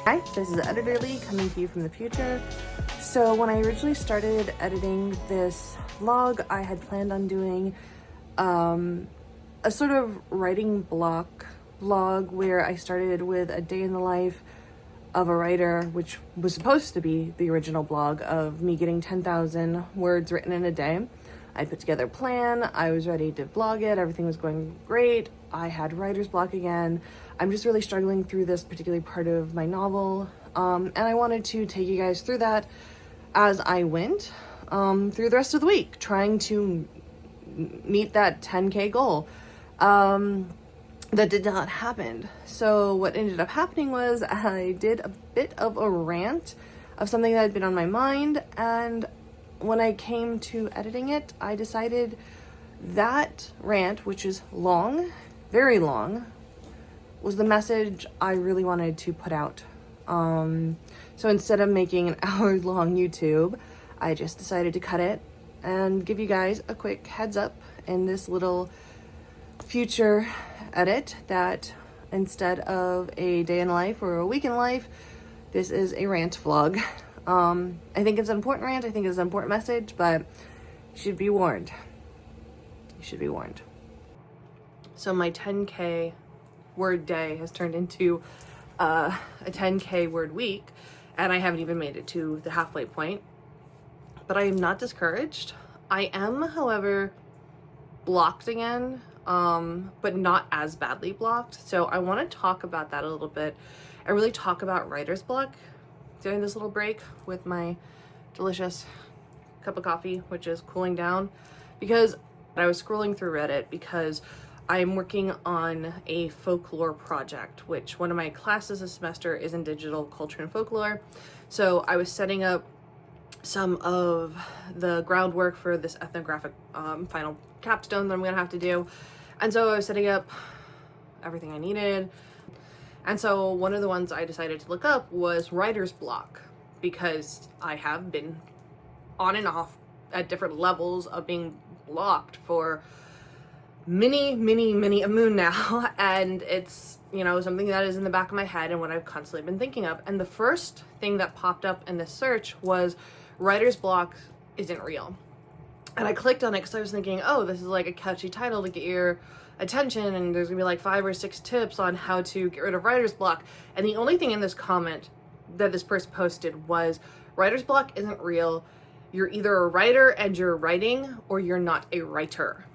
Hi, this is Editor Leigh coming to you from the future. So when I originally started editing this vlog, I had planned on doing a sort of writing block vlog where I started with a day in the life of a writer, which was supposed to be the original blog of me getting 10,000 words written in a day. I put together a plan, I was ready to vlog it, everything was going great. I had writer's block again. I'm just really struggling through this particular part of my novel, and I wanted to take you guys through that as I went through the rest of the week, trying to meet that 10K goal. That did not happen. So what ended up happening was I did a bit of a rant of something that had been on my mind, and when I came to editing it, I decided that rant, which is long, very long, was the message I really wanted to put out. So instead of making an hour-long YouTube, I just decided to cut it and give you guys a quick heads up in this little future edit that instead of a day in life or a week in life, this is a rant vlog. I think it's an important rant, I think it's an important message, but you should be warned. You should be warned. So my 10K word day has turned into a 10K word week, and I haven't even made it to the halfway point, but I am not discouraged. I am, however, blocked again, but not as badly blocked. So I want to talk about that a little bit and really talk about writer's block during this little break with my delicious cup of coffee, which is cooling down, because I was scrolling through Reddit because I'm working on a folklore project, which one of my classes this semester is in digital culture and folklore. So I was setting up some of the groundwork for this ethnographic final capstone that I'm gonna have to do. And so I was setting up everything I needed. And so one of the ones I decided to look up was writer's block, because I have been on and off at different levels of being blocked for many a moon now. And it's, you know, something that is in the back of my head and what I've constantly been thinking of. And the first thing that popped up in this search was writer's block isn't real. And I clicked on it because I was thinking, oh, this is like a catchy title to get your attention, and there's gonna be like 5 or 6 tips on how to get rid of writer's block. And the only thing in this comment that this person posted was, writer's block isn't real. You're either a writer and you're writing, or you're not a writer.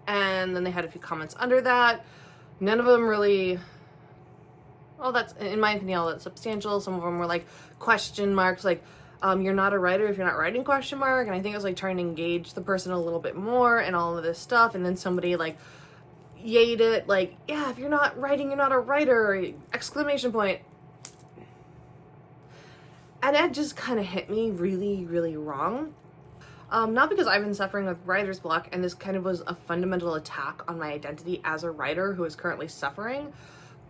And then they had a few comments under that. None of them really, well, that's, in my opinion, all that substantial. Some of them were like question marks, like, you're not a writer if you're not writing, question mark. And I think I was like trying to engage the person a little bit more and all of this stuff. And then somebody like yayed it, like, yeah, if you're not writing, you're not a writer, exclamation point. And that just kind of hit me really wrong. Not because I've been suffering with writer's block, and this kind of was a fundamental attack on my identity as a writer who is currently suffering,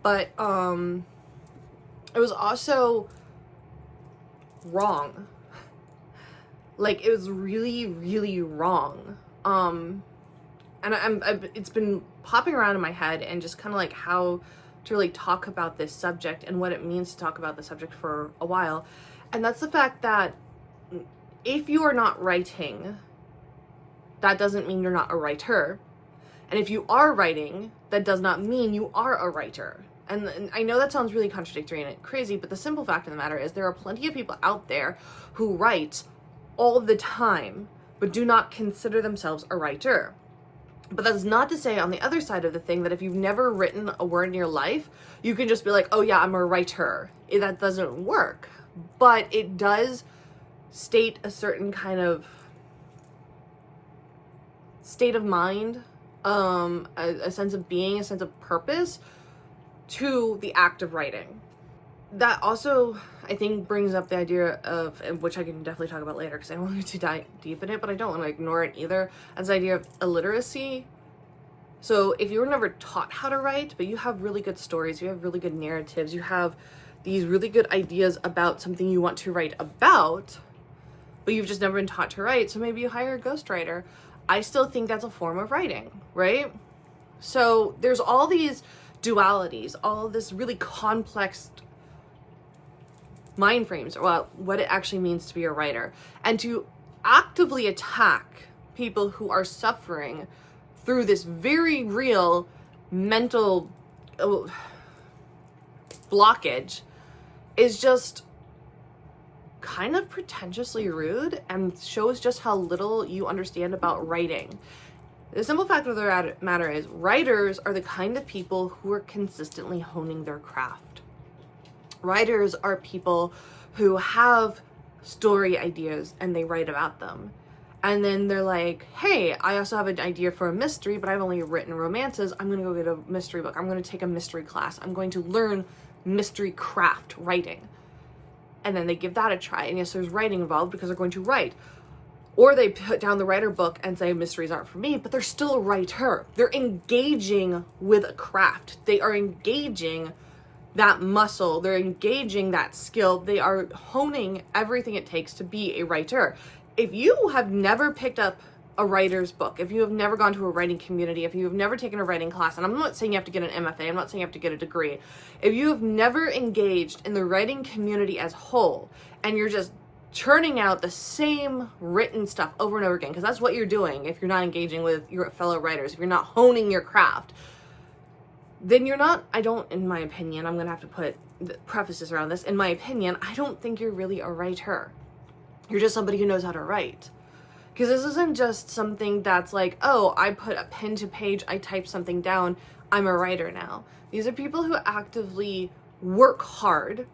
but it was also wrong. Like, it was really wrong. And it's been popping around in my head, and just kind of like how to really talk about this subject and what it means to talk about the subject for a while. And that's the fact that if you are not writing, that doesn't mean you're not a writer. And if you are writing, that does not mean you are a writer. And I know that sounds really contradictory and crazy, but the simple fact of the matter is there are plenty of people out there who write all the time, but do not consider themselves a writer. But that's not to say, on the other side of the thing, that if you've never written a word in your life, you can just be like, oh yeah, I'm a writer. That doesn't work. But it does state a certain kind of state of mind, a sense of being, a sense of purpose to the act of writing. That also, I think, brings up the idea of, which I can definitely talk about later because I don't want to dive deep in it, but I don't want to ignore it either, as the idea of illiteracy. So if you were never taught how to write, but you have really good stories, you have really good narratives, you have these really good ideas about something you want to write about, but you've just never been taught to write, so maybe you hire a ghostwriter. I still think that's a form of writing, right? So there's all these dualities, all of this really complex mind frames about what it actually means to be a writer, and to actively attack people who are suffering through this very real mental blockage is just kind of pretentiously rude and shows just how little you understand about writing. The simple fact of the matter is, writers are the kind of people who are consistently honing their craft. Writers are people who have story ideas and they write about them. And then they're like, hey, I also have an idea for a mystery, but I've only written romances. I'm going to go get a mystery book. I'm going to take a mystery class. I'm going to learn mystery craft writing. And then they give that a try. And yes, there's writing involved because they're going to write. Or they put down the writer book and say mysteries aren't for me, but they're still a writer. They're engaging with a craft. They are engaging that muscle. They're engaging that skill. They are honing everything it takes to be a writer. If you have never picked up a writer's book, if you have never gone to a writing community, if you have never taken a writing class, and I'm not saying you have to get an MFA, I'm not saying you have to get a degree. If you have never engaged in the writing community as whole, and you're just churning out the same written stuff over and over again, because that's what you're doing if you're not engaging with your fellow writers, if you're not honing your craft, then you're not, in my opinion, I'm going to have to put the prefaces around this, in my opinion, I don't think you're really a writer. You're just somebody who knows how to write. Because this isn't just something that's like, oh, I put a pen to page, I type something down, I'm a writer now. These are people who actively work hard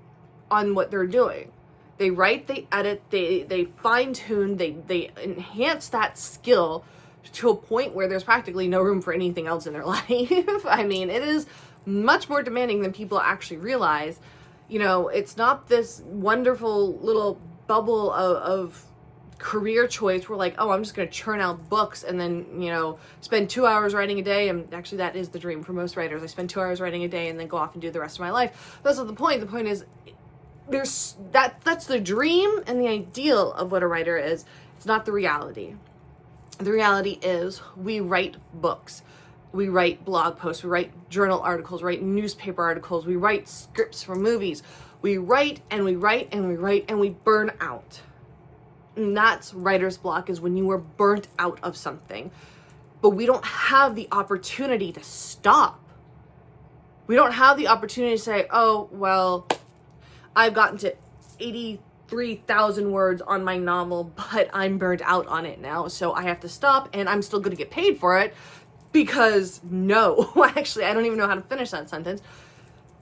on what they're doing. They write, they edit, they fine-tune, they enhance that skill to a point where there's practically no room for anything else in their life. I mean, it is much more demanding than people actually realize. You know, it's not this wonderful little bubble of career choice where like, oh, I'm just going to churn out books and then, you know, spend 2 hours writing a day. And actually that is the dream for most writers. I spend 2 hours writing a day and then go off and do the rest of my life. That's not the point. The point is that's the dream and the ideal of what a writer is. It's not the reality. The reality is we write books. We write blog posts. We write journal articles, write newspaper articles. We write scripts for movies. We write and we write and we write and we burn out. And that's writer's block, is when you are burnt out of something. But we don't have the opportunity to stop. We don't have the opportunity to say, oh, well, I've gotten to 83,000 words on my novel, but I'm burnt out on it now, so I have to stop, and I'm still going to get paid for it. Because no, actually, I don't even know how to finish that sentence.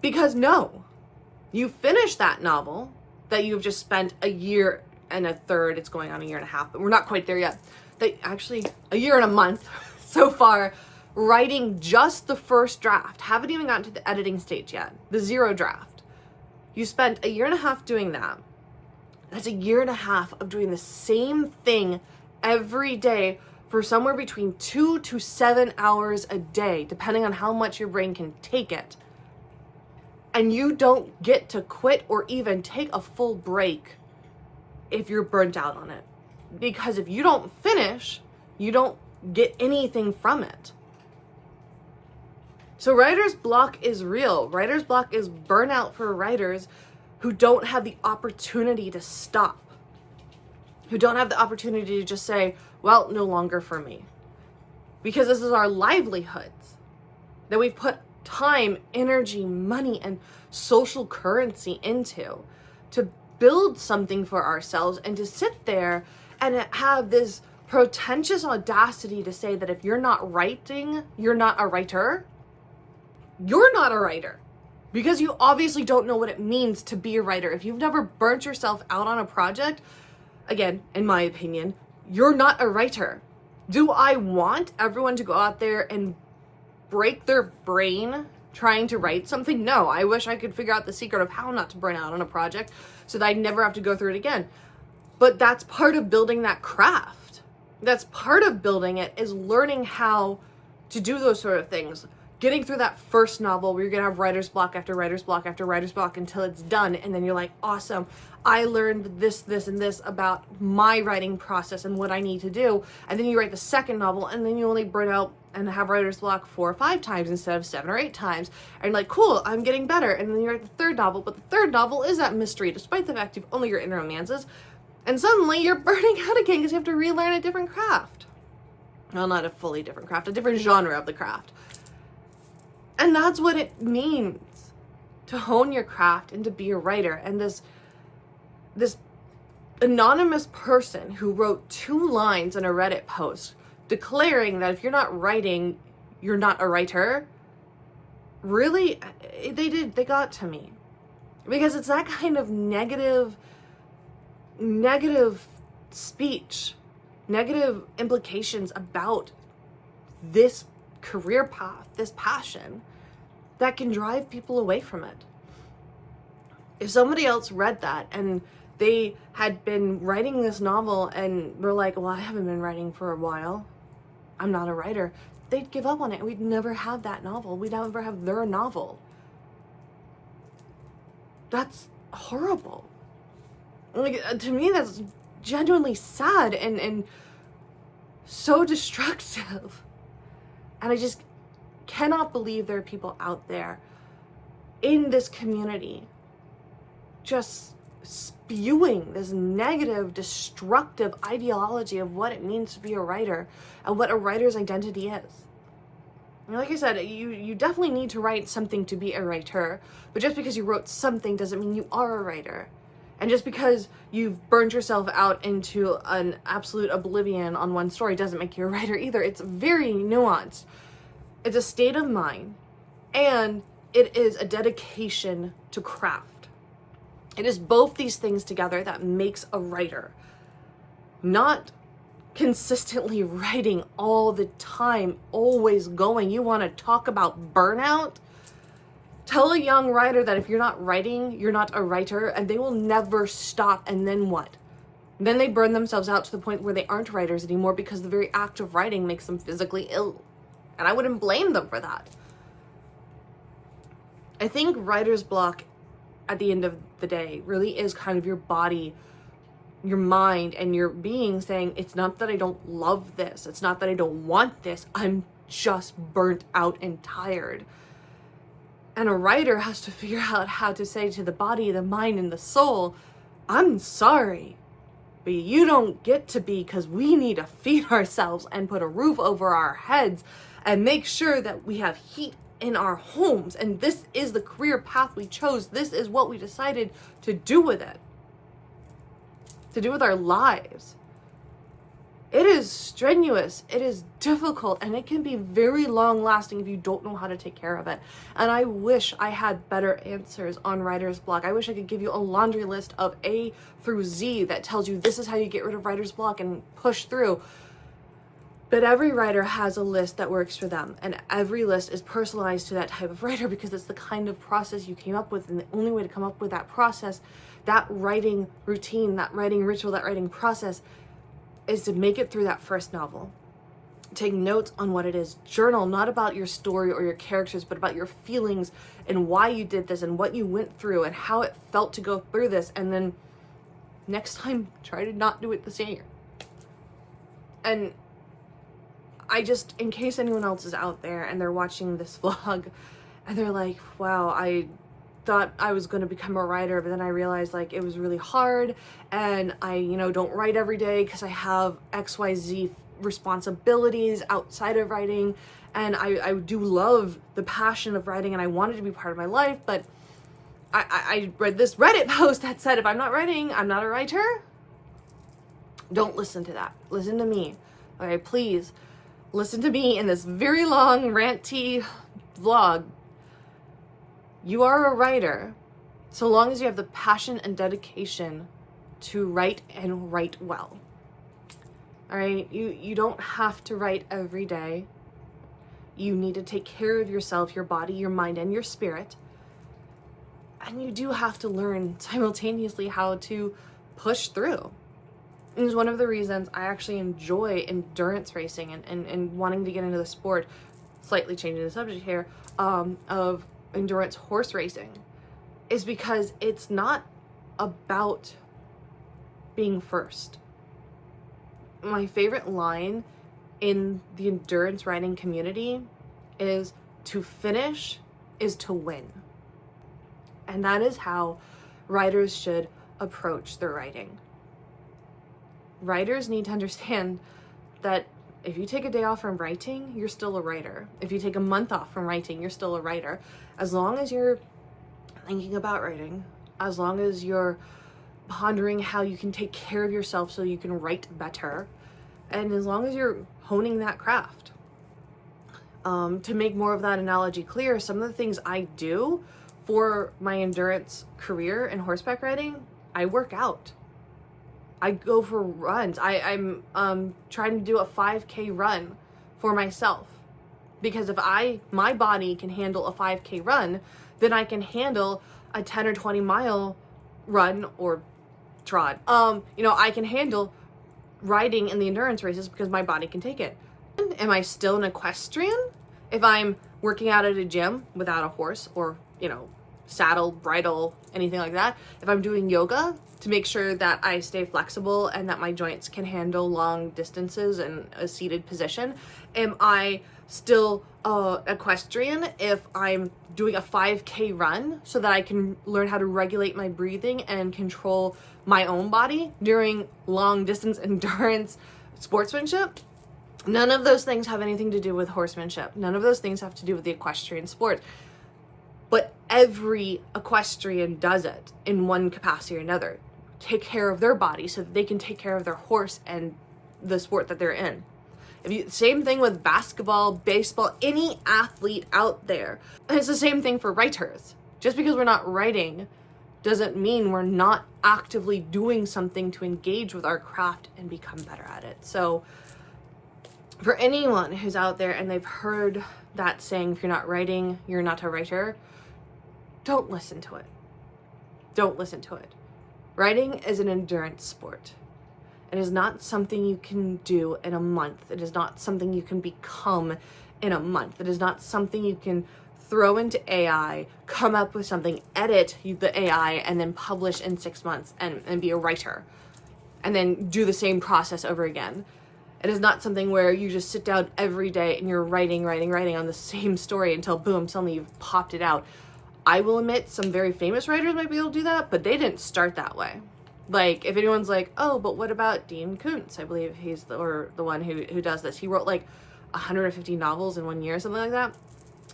Because no, you finish that novel that you've just spent a year and a third, it's going on a year and a half, but we're not quite there yet. Actually, a year and a month so far, writing just the first draft. Haven't even gotten to the editing stage yet. The zero draft. You spent a year and a half doing that. That's a year and a half of doing the same thing every day for somewhere between 2 to 7 hours a day, depending on how much your brain can take it. And you don't get to quit or even take a full break if you're burnt out on it. Because if you don't finish, you don't get anything from it. So writer's block is real. Writer's block is burnout for writers who don't have the opportunity to stop. Who don't have the opportunity to just say, well, no longer for me. Because this is our livelihoods that we've put time, energy, money, and social currency into to build something for ourselves, and to sit there and have this pretentious audacity to say that if you're not writing, you're not a writer. You're not a writer because you obviously don't know what it means to be a writer. If you've never burnt yourself out on a project, again, in my opinion, you're not a writer. Do I want everyone to go out there and break their brain trying to write something? No, I wish I could figure out the secret of how not to burn out on a project so that I'd never have to go through it again. But that's part of building that craft. That's part of building it, is learning how to do those sort of things. getting through that first novel where you're gonna have writer's block after writer's block after writer's block until it's done, and then you're like, awesome, I learned this, this, and this about my writing process and what I need to do. And then you write the second novel, and then you only burn out and have writer's block 4 or 5 times instead of 7 or 8 times. And you're like, cool, I'm getting better. And then you write the third novel, but the third novel is that mystery, despite the fact you've only written romances. And suddenly you're burning out again because you have to relearn a different craft. Well, not a fully different craft, a different genre of the craft. And that's what it means to hone your craft and to be a writer. And this anonymous person who wrote 2 lines in a Reddit post declaring that if you're not writing, you're not a writer, really, they got to me. Because it's that kind of negative speech, negative implications about this career path, this passion, that can drive people away from it. If somebody else read that and they had been writing this novel and were like, well, I haven't been writing for a while, I'm not a writer, they'd give up on it. We'd never have that novel. We'd never have their novel. That's horrible. Like, to me, that's genuinely sad and so destructive. And I just cannot believe there are people out there in this community just spewing this negative, destructive ideology of what it means to be a writer and what a writer's identity is. And like I said, you definitely need to write something to be a writer, but just because you wrote something doesn't mean you are a writer. And just because you've burned yourself out into an absolute oblivion on one story doesn't make you a writer either. It's very nuanced. It's a state of mind, and it is a dedication to craft. It is both these things together that makes a writer. Not consistently writing all the time, always going. You want to talk about burnout? Tell a young writer that if you're not writing, you're not a writer, and they will never stop. And then what? Then they burn themselves out to the point where they aren't writers anymore because the very act of writing makes them physically ill. And I wouldn't blame them for that. I think writer's block at the end of the day really is kind of your body, your mind, and your being saying, it's not that I don't love this. It's not that I don't want this. I'm just burnt out and tired. And a writer has to figure out how to say to the body, the mind, and the soul, I'm sorry, but you don't get to be, because we need to feed ourselves and put a roof over our heads and make sure that we have heat in our homes. And this is the career path we chose. This is what we decided to do with it, to do with our lives. It is strenuous, it is difficult, and it can be very long lasting if you don't know how to take care of it. And I wish I had better answers on writer's block. I wish I could give you a laundry list of A through Z that tells you this is how you get rid of writer's block and push through. But every writer has a list that works for them, and every list is personalized to that type of writer because it's the kind of process you came up with, and the only way to come up with that process, that writing routine, that writing ritual, that writing process, is to make it through that first novel. Take notes on what it is. Journal, not about your story or your characters, but about your feelings and why you did this and what you went through and how it felt to go through this. And then next time, try to not do it the same. And I just, in case anyone else is out there and they're watching this vlog and they're like, wow, I thought I was going to become a writer, but then I realized like it was really hard, and I, don't write every day because I have XYZ responsibilities outside of writing, and I do love the passion of writing and I want it to be part of my life, but I read this Reddit post that said, if I'm not writing, I'm not a writer. Don't listen to that. Listen to me. Okay, please listen to me in this very long ranty vlog. You are a writer so long as you have the passion and dedication to write and write well. All right, you don't have to write every day. You need to take care of yourself, your body, your mind, and your spirit. And you do have to learn simultaneously how to push through. And it's one of the reasons I actually enjoy endurance racing and wanting to get into the sport slightly changing the subject here, of endurance horse racing, is because it's not about being first. My favorite line in the endurance riding community is, to finish is to win. And that is how riders should approach their riding. Riders need to understand that if you take a day off from writing, you're still a writer. If you take a month off from writing, you're still a writer. As long as you're thinking about writing, as long as you're pondering how you can take care of yourself so you can write better, and as long as you're honing that craft. To make more of that analogy clear, some of the things I do for my endurance career in horseback riding, I work out. I go for runs. I'm trying to do a 5K run for myself, because if my body can handle a 5K run, then I can handle a 10 or 20 mile run or trot. I can handle riding in the endurance races because my body can take it. Am I still an equestrian if I'm working out at a gym without a horse or, saddle, bridle, anything like that? If I'm doing yoga to make sure that I stay flexible and that my joints can handle long distances in a seated position, am I still equestrian if I'm doing a 5K run so that I can learn how to regulate my breathing and control my own body during long distance endurance sportsmanship? None of those things have anything to do with horsemanship. None of those things have to do with the equestrian sport. But every equestrian does it in one capacity or another. Take care of their body so that they can take care of their horse and the sport that they're in. Same thing with basketball, baseball, any athlete out there. And it's the same thing for writers. Just because we're not writing doesn't mean we're not actively doing something to engage with our craft and become better at it. So for anyone who's out there and they've heard that saying, if you're not writing, you're not a writer, don't listen to it. Don't listen to it. Writing is an endurance sport. It is not something you can do in a month. It is not something you can become in a month. It is not something you can throw into AI, come up with something, edit the AI, and then publish in 6 months and be a writer. And then do the same process over again. It is not something where you just sit down every day and you're writing on the same story until boom, suddenly you've popped it out. I will admit some very famous writers might be able to do that, but they didn't start that way. Like, if anyone's like, oh, but what about Dean Koontz? I believe he's the one who does this. He wrote like 150 novels in 1 year or something like that.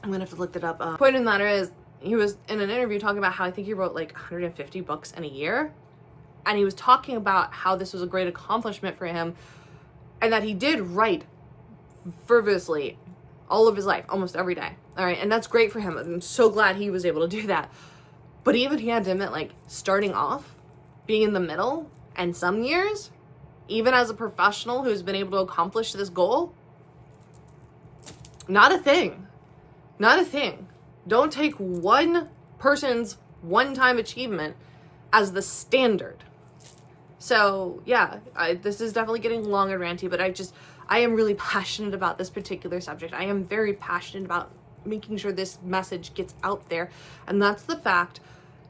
I'm gonna have to look that up. Point of the matter is, he was in an interview talking about how I think he wrote like 150 books in a year. And he was talking about how this was a great accomplishment for him and that he did write fervently all of his life, almost every day. All right, and that's great for him. I'm so glad he was able to do that. But even he had to admit, like, starting off, being in the middle, and some years, even as a professional who's been able to accomplish this goal, not a thing. Not a thing. Don't take one person's one-time achievement as the standard. So, yeah, this is definitely getting long and ranty, but I am really passionate about this particular subject. I am very passionate about making sure this message gets out there, and that's the fact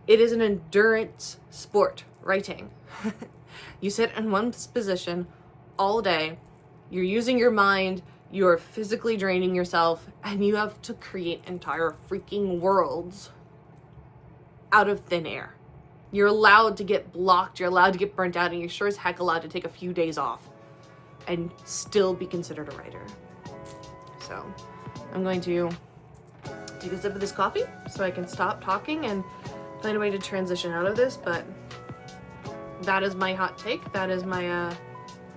it is an endurance sport, writing. You sit in one position all day, you're using your mind, you're physically draining yourself, and you have to create entire freaking worlds out of thin air. You're allowed to get blocked, you're allowed to get burnt out, and you're sure as heck allowed to take a few days off and still be considered a writer. So I'm going to take a sip of this coffee so I can stop talking and find a way to transition out of this, but that is my hot take. That is my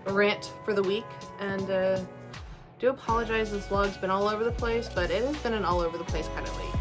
rant for the week, and do apologize, this vlog's been all over the place, but it has been an all over the place kind of week.